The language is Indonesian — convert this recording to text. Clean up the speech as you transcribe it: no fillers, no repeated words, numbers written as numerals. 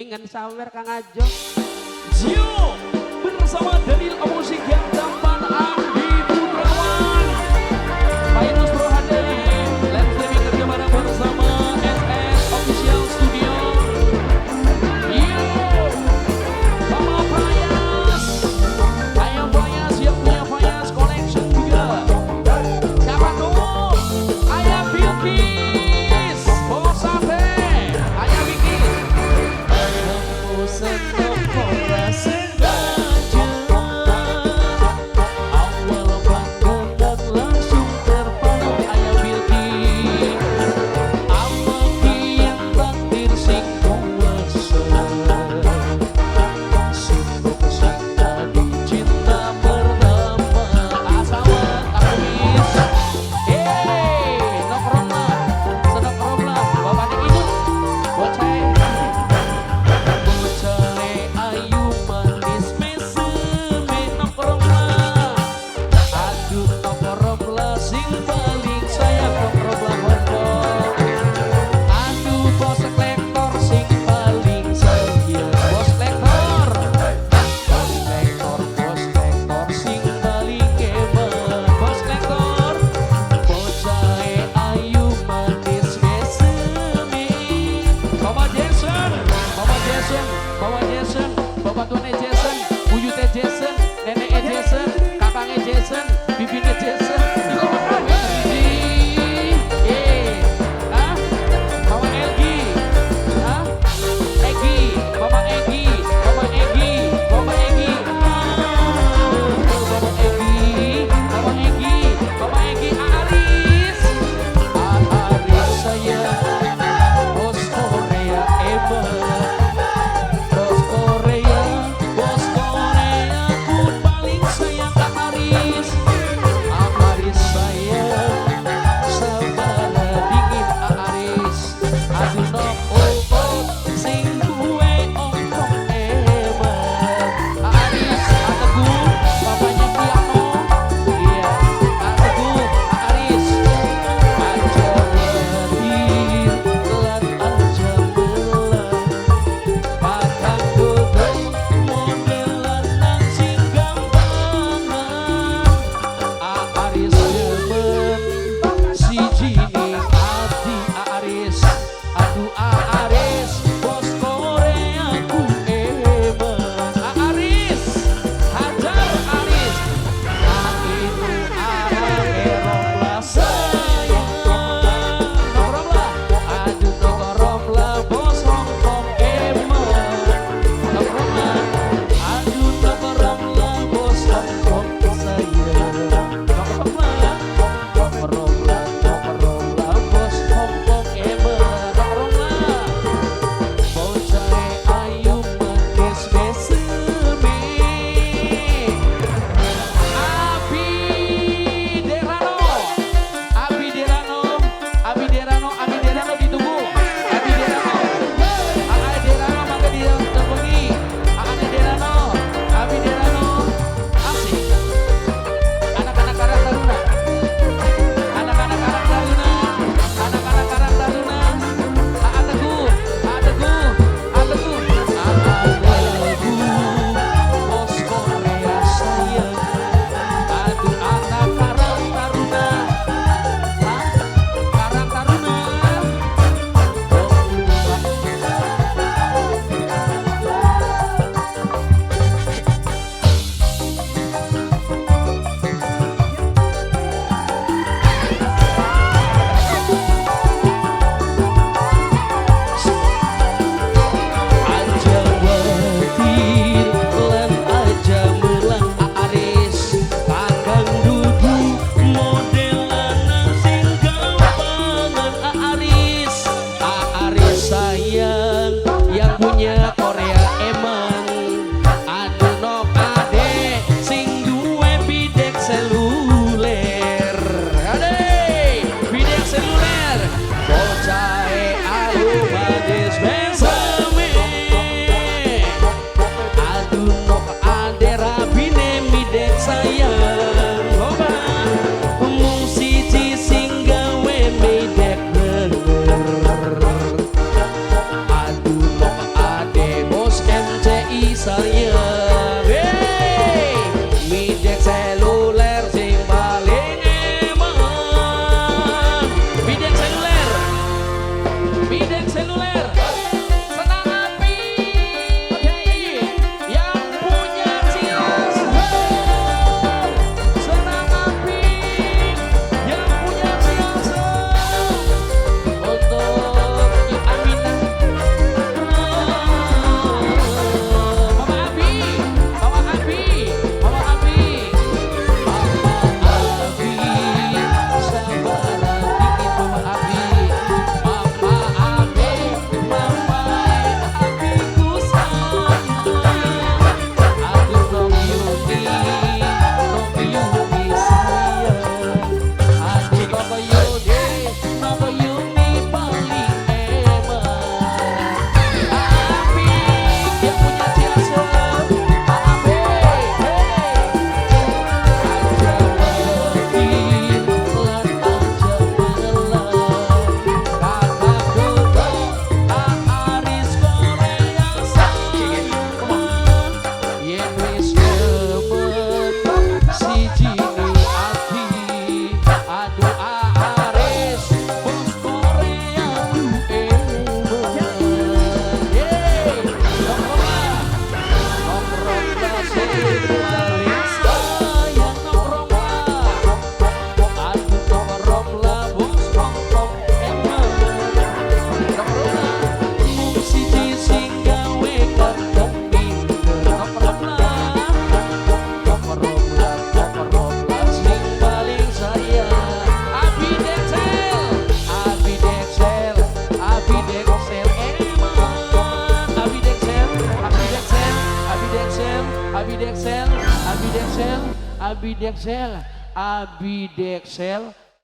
Ingin sawer Kang Ajo. Zio bersama Daniel Musik yang tampan Andi Putrawan. Pak Yunus Rohade, Let's Living kerja bareng bersama SS Official Studio. Yo, Mama Fayas, Ayah Fayas yang punya Fayas Collection juga. Siapa tuh? Ayah Bilkis, Bos Ate, Ayah Bilkis. Ketemu seneng ora sengaja, awal banget langsung terpana Ayah Bilkis. Apa kian takdir sing kuasa, sibuk sing tadi cinta pertama. Asawan Amis, nongkrong lah, seneng lah, bapaknya itu buat saya. Bocale ayu manis meseme nongkrong lah, aduh nongkrong lah sing paling sayang nongkrong lah hongkong. Aduh bos lektor sing paling sayang, bos lektor sing paling hebat, bos lektor. Bocale ayu manis meseme. Mama Jason, Mama Jason, Mama Jason, Bapak tuane Jason, buyute Jason, neneknya Jason, kakaknya Jason, bibinya Jason. Hah? Mama Egi, hah? Egi, Mama Egi, Mama Egi, Mama Egi. Mama Egi, Mama Egi, Mama Egi, Aris. Aris saya, bos Korea hebat. Bos Korea, ku paling sayang Kak Aris. Aris sayang, sabana dingin Aris. Aduh nok sing duwe ongkong hebat. Aris, Teguh, bapaknya Piano. Iya, Teguh, Aris. Aja lahir, lan aja belah. Patang dodong modelan nang sing gampangan. Aris demen siji ning ati Aris. Aduh Aris, bos Korea ku hebat. Aris, hajar Aris. Itu arah erong lah sayang. Nongkrong lah, aduh nongkrong lah bos Hongkong hebat. Nongkrong lah, aduh nongkrong lah bos Hongkong sayang. Nongkrong lah bos Hongkong hebat. Nongkrong lah, bocah ayu manis meseme. Abi Derano ditunggu. Abi Derano mangga ditemui. Abi Derano, asik. Anak-anak Karang Taruna, anak-anak Karang Taruna, anak-anak Karang Taruna. Teguh, bos Korea sayang. Aduh anak Karang Taruna, Karang Taruna. Aja wetir lan aja melang Aris. Kakang duduk modelan nang sing gampangan Aris. Aris sayang yang punya Korea emang. Aduh nok ade sing duwe bidek seluler. Ade bidek seluler. Bocahe ayu manis meseme. Aduh nok ade rabine midek sayang. Loba mung siji sing gawe midek bener. Aduh nok ade Abi Dexel, Abi Dexel, Abi Dexel, Abi Dexel,